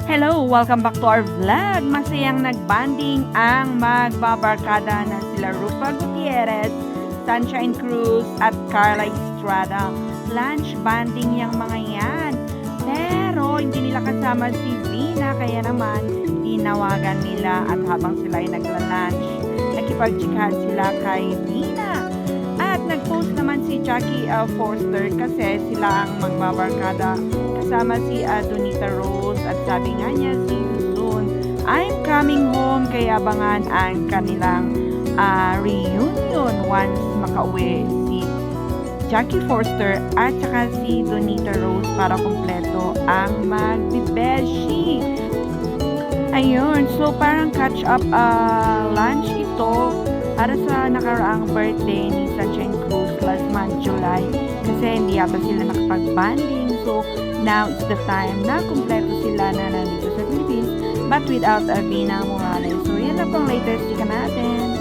Hello! Welcome back to our vlog. Masayang nagbanding ang magbabarkada na sila Rupa Gutierrez, Sunshine Cruz at Carla Estrada. Lunch banding yung mga yan. Pero hindi nila kasama si Dina, kaya naman tinawagan nila at habang sila ay nagla-lunch, nakipag-chikahan sila kay Dina. At nag-post naman si Jackie Forster kasi sila ang magbabarkada kasama si Donita Rose at sabi nga niya, see you soon. I'm coming home, kaya abangan ang kanilang reunion once makauwi si Jackie Forster at saka si Donita Rose para kumpleto ang magbibeshi. Ayun, so parang catch up lunch ito para sa nakaraang birthday ni Sunshine Cruz last month, July. Kasi hindi yata sila nakapag-banding. So, now it's the time na kumpleto sila na nandito sa Philippines but without Bina Morales. So, yan na pong latest chika natin.